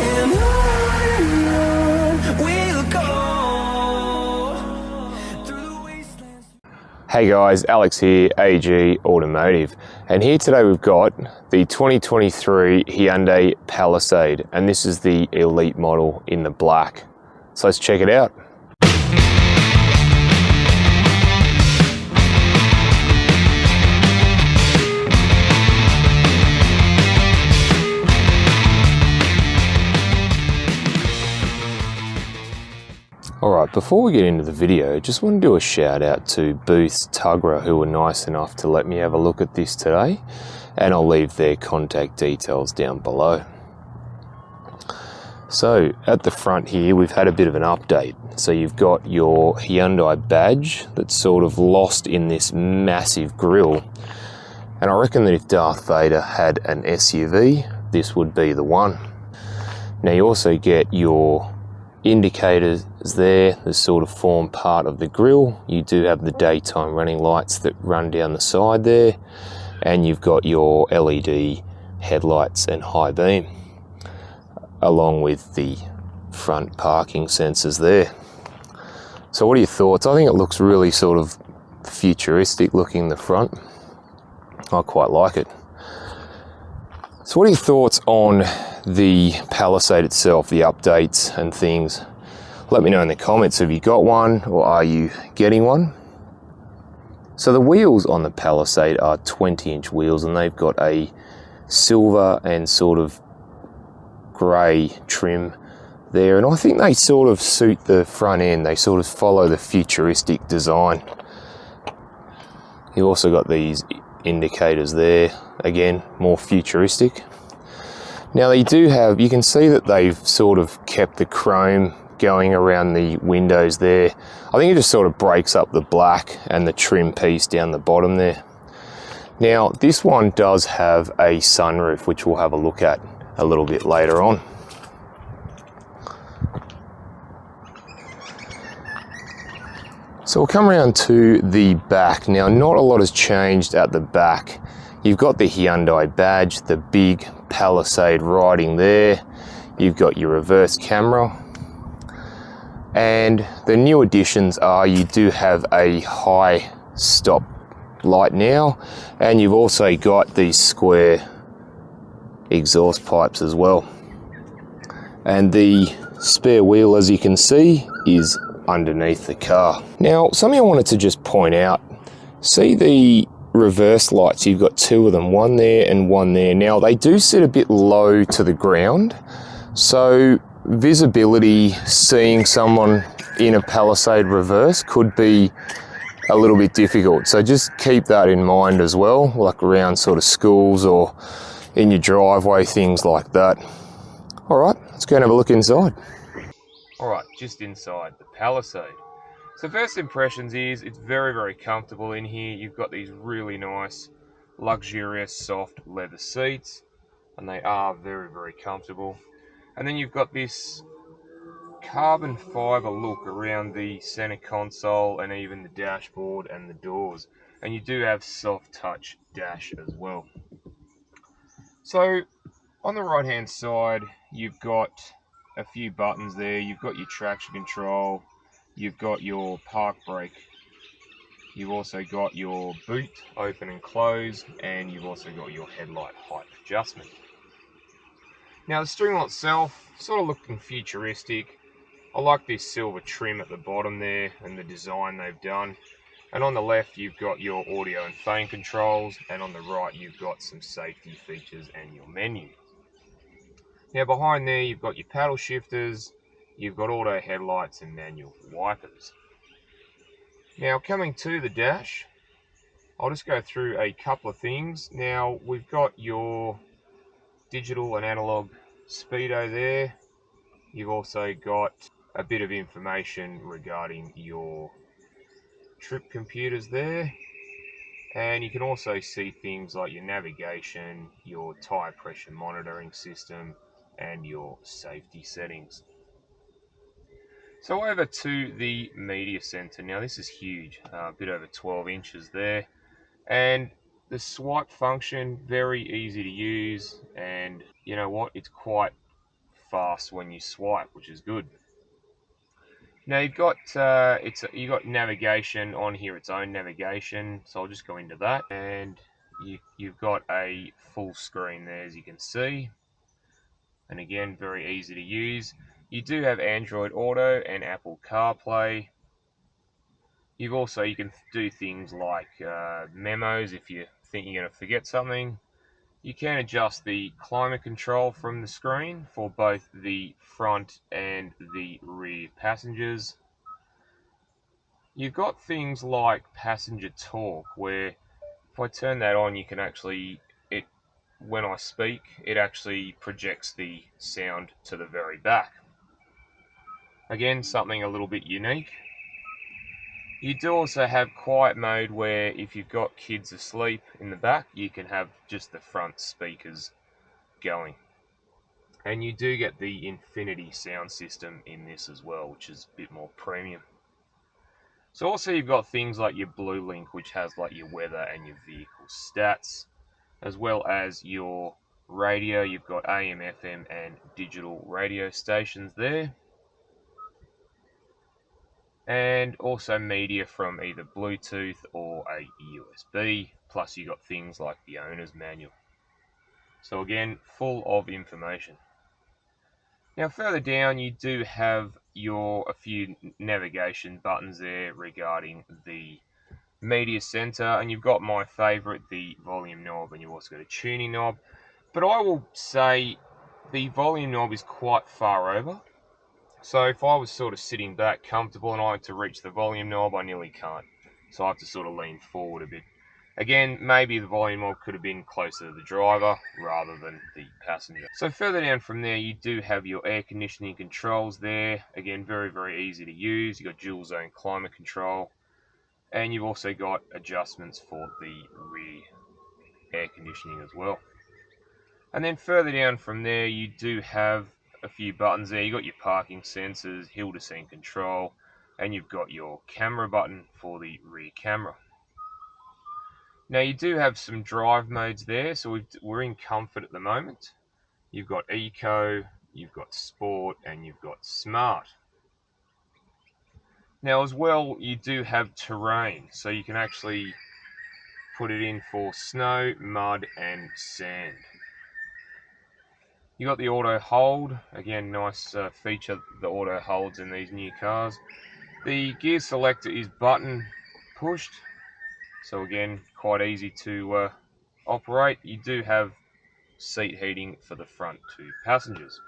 and on we'll go through the wastelands. Hey guys, Alex here, AG Automotive, and here today we've got the 2023 Hyundai Palisade, and this is the Elite model in the black. So let's check it out. Alright, before we get into the video, just want to do a shout out to Booth's Tugra, who were nice enough to let me have a look at this today, and I'll leave their contact details down below. So at the front here we've had a bit of an update. So you've got your Hyundai badge that's sort of lost in this massive grille, and I reckon that if Darth Vader had an SUV, this would be the one. Now you also get your indicators there that sort of form part of the grille. You do have the daytime running lights that run down the side there, and you've got your LED headlights and high beam, along with the front parking sensors there. So what are your thoughts? I think it looks really sort of futuristic looking, the front. I quite like it. So what are your thoughts on the Palisade itself, the updates and things? Let me know in the comments, have you got one or are you getting one? So the wheels on the Palisade are 20-inch wheels, and they've got a silver and sort of grey trim there, and I think they sort of suit the front end. They sort of follow the futuristic design. You also got these indicators there, again more futuristic. Now they do have, you can see that they've sort of kept the chrome going around the windows there. I think it just sort of breaks up the black and the trim piece down the bottom there. Now this one does have a sunroof, which we'll have a look at a little bit later on. So we'll come around to the back. Now not a lot has changed at the back. You've got the Hyundai badge, the big Palisade writing there. You've got your reverse camera. And the new additions are you do have a high stop light now, and you've also got these square exhaust pipes as well. And the spare wheel, as you can see, is underneath the car. Now, something I wanted to just point out, see the reverse lights, you've got two of them, one there and one there. Now they do sit a bit low to the ground, so visibility, seeing someone in a Palisade reverse could be a little bit difficult. So just keep that in mind as well, like around sort of schools or in your driveway, things like that. All right, let's go and have a look inside. All right, just inside the Palisade. So first impressions is it's very, very comfortable in here. You've got these really nice, luxurious, soft leather seats, and they are very, very comfortable. And then you've got this carbon fiber look around the center console and even the dashboard and the doors. And you do have soft touch dash as well. So on the right hand side, you've got a few buttons there. You've got your traction control, you've got your park brake, you've also got your boot open and close, and you've also got your headlight height adjustment. Now the steering wheel itself, sort of looking futuristic. I like this silver trim at the bottom there and the design they've done. And on the left you've got your audio and phone controls, and on the right you've got some safety features and your menu. Now behind there you've got your paddle shifters, you've got auto headlights and manual wipers. Now coming to the dash, I'll just go through a couple of things. Now we've got your digital and analog speedo there. You've also got a bit of information regarding your trip computers there. And you can also see things like your navigation, your tire pressure monitoring system, and your safety settings. So over to the media center. Now this is huge, a bit over 12 inches there. And the swipe function, very easy to use, and you know what, it's quite fast when you swipe, which is good. Now you've got you've got navigation on here, its own navigation. So I'll just go into that, and you've got a full screen there, as you can see. And again, very easy to use. You do have Android Auto and Apple CarPlay. You can do things like memos if you think you're going to forget something. You can adjust the climate control from the screen for both the front and the rear passengers. You've got things like passenger talk, where if I turn that on, you can actually, when I speak, it actually projects the sound to the very back. Again, something a little bit unique. You do also have quiet mode, where if you've got kids asleep in the back, you can have just the front speakers going. And you do get the Infinity sound system in this as well, which is a bit more premium. So also you've got things like your Blue Link, which has like your weather and your vehicle stats, as well as your radio. You've got AM, FM, and digital radio stations there. And also media from either Bluetooth or a USB, plus you got things like the owner's manual. So again, full of information. Now further down, you do have a few navigation buttons there regarding the media center, and you've got my favorite, the volume knob, and you've also got a tuning knob. But I will say the volume knob is quite far over. So if I was sort of sitting back comfortable and I had to reach the volume knob, I nearly can't. So I have to sort of lean forward a bit. Again, maybe the volume knob could have been closer to the driver rather than the passenger. So further down from there, you do have your air conditioning controls there. Again, very, very easy to use. You've got dual zone climate control. And you've also got adjustments for the rear air conditioning as well. And then further down from there, you do have a few buttons there. You've got your parking sensors, hill descent control, and you've got your camera button for the rear camera. Now you do have some drive modes there, so we're in comfort at the moment. You've got eco, you've got sport, and you've got smart. Now as well, you do have terrain, so you can actually put it in for snow, mud, and sand. You got the auto hold, again, nice feature, the auto holds in these new cars. The gear selector is button pushed, so again, quite easy to operate. You do have seat heating for the front two passengers.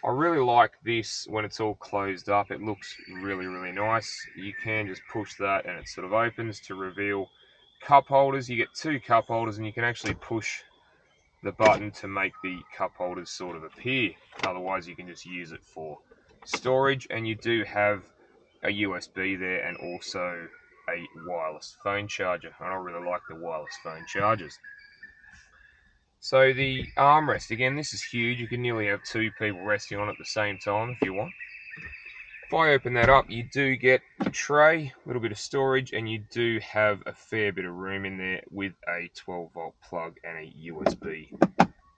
I really like this when it's all closed up. It looks really, really nice. You can just push that and it sort of opens to reveal cup holders. You get two cup holders, and you can actually push the button to make the cup holders sort of appear. Otherwise, you can just use it for storage, and you do have a USB there and also a wireless phone charger. And I really like the wireless phone chargers. So the armrest, again, this is huge. You can nearly have two people resting on it at the same time if you want. If I open that up, you do get a tray, a little bit of storage, and you do have a fair bit of room in there with a 12-volt plug and a USB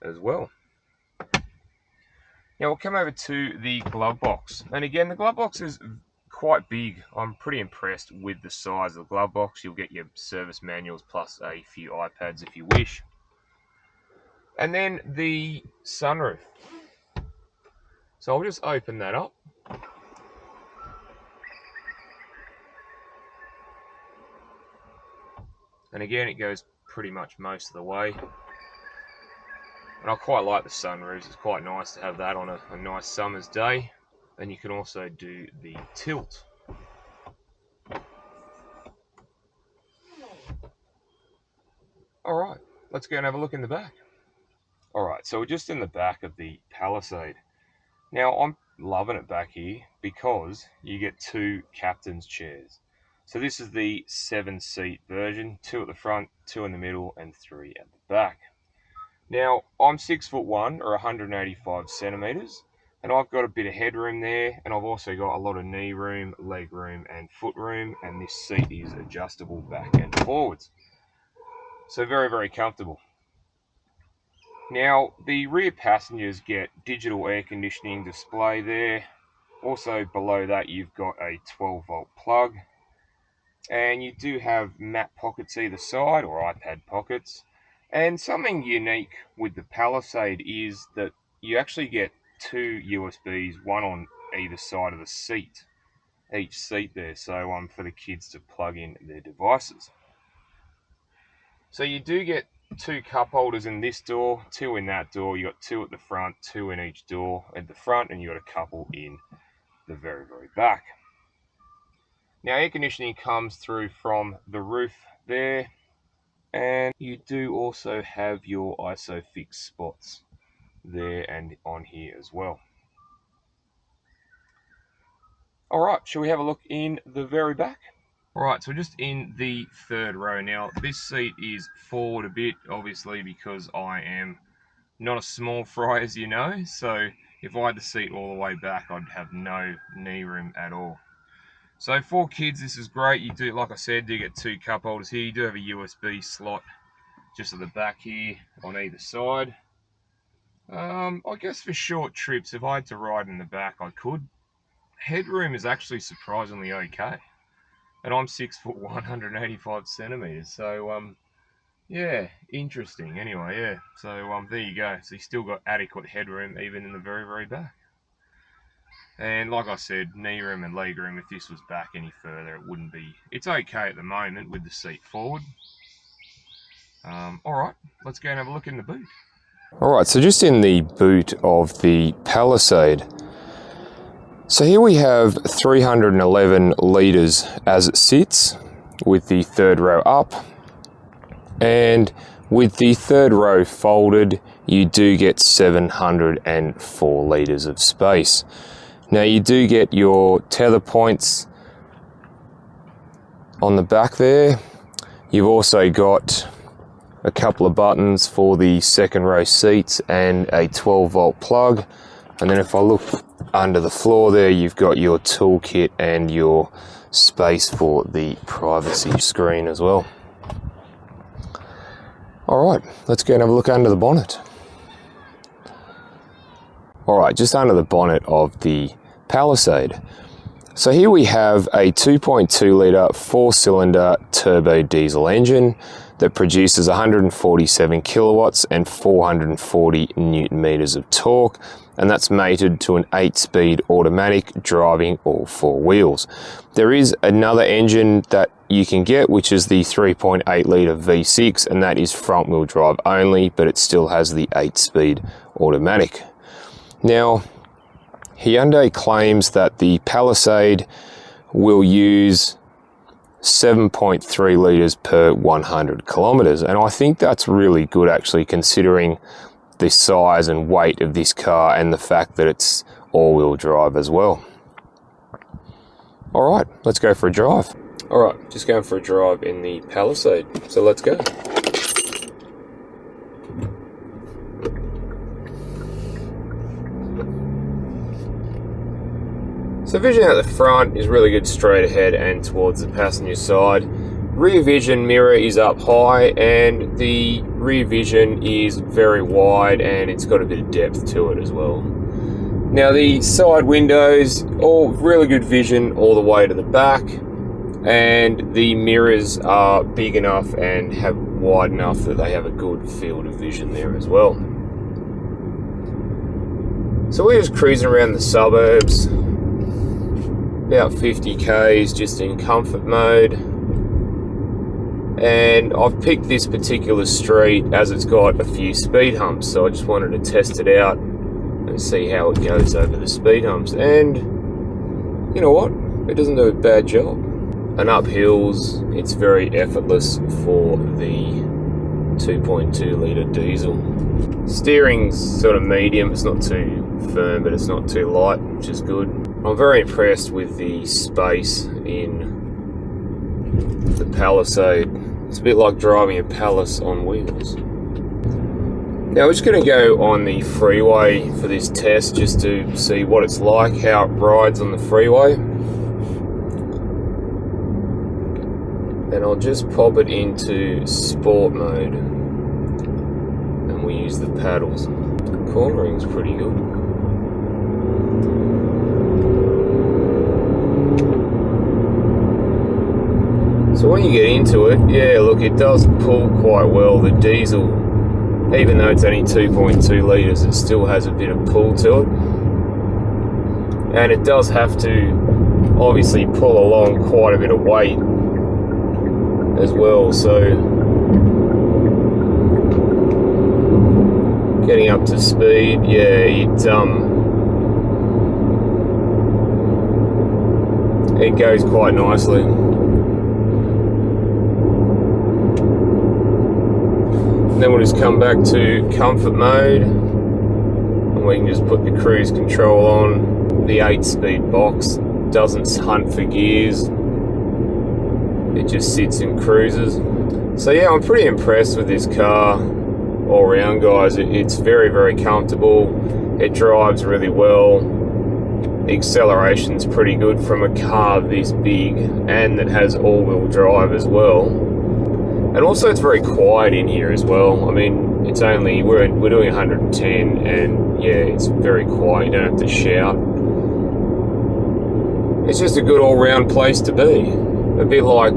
as well. Now we'll come over to the glove box. And again, the glove box is quite big. I'm pretty impressed with the size of the glove box. You'll get your service manuals plus a few iPads if you wish. And then the sunroof. So I'll just open that up. And again, it goes pretty much most of the way. And I quite like the sunroofs. It's quite nice to have that on a nice summer's day. And you can also do the tilt. Alright, let's go and have a look in the back. Alright, so we're just in the back of the Palisade. Now, I'm loving it back here because you get two captain's chairs. So this is the 7-seat version, 2 at the front, 2 in the middle, and 3 at the back. Now, I'm 6'1", or 185 centimeters, and I've got a bit of headroom there, and I've also got a lot of knee room, leg room, and foot room, and this seat is adjustable back and forwards. So very, very comfortable. Now, the rear passengers get digital air conditioning display there. Also below that you've got a 12-volt plug. And you do have map pockets either side, or iPad pockets. And something unique with the Palisade is that you actually get two USBs, one on either side of the seat, each seat there, so for the kids to plug in their devices. So you do get two cup holders in this door, two in that door. You got two at the front, two in each door at the front, and you got a couple in the very, very back. Now, air conditioning comes through from the roof there, and you do also have your ISOFIX spots there and on here as well. All right, shall we have a look in the very back? All right, so we're just in the third row now. This seat is forward a bit, obviously, because I am not a small fry, as you know. So if I had the seat all the way back, I'd have no knee room at all. So for kids, this is great. You do, like I said, do get two cup holders here. You do have a USB slot just at the back here on either side. I guess for short trips, if I had to ride in the back, I could. Headroom is actually surprisingly okay. And I'm 6'1", 185 centimeters. So, yeah, interesting. Anyway, yeah. So, there you go. So you still got adequate headroom even in the very, very back. And like I said, knee room and leg room, if this was back any further, it wouldn't be. It's okay at the moment with the seat forward. All right, let's go and have a look in the boot. All right, so just in the boot of the Palisade. So here we have 311 litres as it sits, with the third row up. And with the third row folded, you do get 704 litres of space. Now you do get your tether points on the back there. You've also got a couple of buttons for the second row seats and a 12-volt plug. And then if I look under the floor there, you've got your toolkit and your space for the privacy screen as well. All right, let's go and have a look under the bonnet. All right, just under the bonnet of the Palisade. So here we have a 2.2 litre 4-cylinder turbo diesel engine that produces 147 kilowatts and 440 newton meters of torque, and that's mated to an 8-speed automatic driving all four wheels. There is another engine that you can get, which is the 3.8 litre V6, and that is front wheel drive only, but it still has the 8-speed automatic. Now, Hyundai claims that the Palisade will use 7.3 litres per 100 kilometres, and I think that's really good actually, considering the size and weight of this car and the fact that it's all-wheel drive as well. All right, let's go for a drive. All right, just going for a drive in the Palisade, so let's go. So vision at the front is really good straight ahead and towards the passenger side. Rear vision mirror is up high, and the rear vision is very wide, and it's got a bit of depth to it as well. Now the side windows, all really good vision all the way to the back, and the mirrors are big enough and have wide enough that they have a good field of vision there as well. So we're just cruising around the suburbs, about 50 k's just in comfort mode. And I've picked this particular street as it's got a few speed humps, so I just wanted to test it out and see how it goes over the speed humps. And you know what? It doesn't do a bad job. And up hills, it's very effortless for the 2.2 litre diesel. Steering's sort of medium, it's not too firm, but it's not too light, which is good. I'm very impressed with the space in the Palisade. It's a bit like driving a Palace on wheels. Now we're just going to go on the freeway for this test, just to see what it's like, how it rides on the freeway. And I'll just pop it into sport mode. And we use the paddles. Cornering's pretty good. So when you get into it, yeah, look, it does pull quite well. The diesel, even though it's only 2.2 litres, it still has a bit of pull to it. And it does have to obviously pull along quite a bit of weight as well. So getting up to speed, yeah, it goes quite nicely. Then we'll just come back to comfort mode, and we can just put the cruise control on. The 8-speed box doesn't hunt for gears, it just sits and cruises. So yeah, I'm pretty impressed with this car all around, guys. It's very, very comfortable. It drives really well. The acceleration's pretty good from a car this big and that has all-wheel drive as well. And also it's very quiet in here as well. I mean, it's only, we're doing 110, and yeah, it's very quiet. You don't have to shout. It's just a good all-round place to be. A bit like,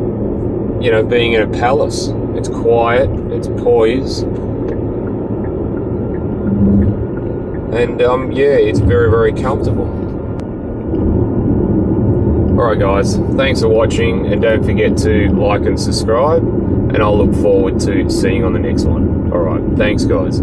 you know, being in a palace. It's quiet, it's poised. And yeah, it's very, very comfortable. Alright guys, thanks for watching, and don't forget to like and subscribe, and I'll look forward to seeing you on the next one. Alright, thanks guys.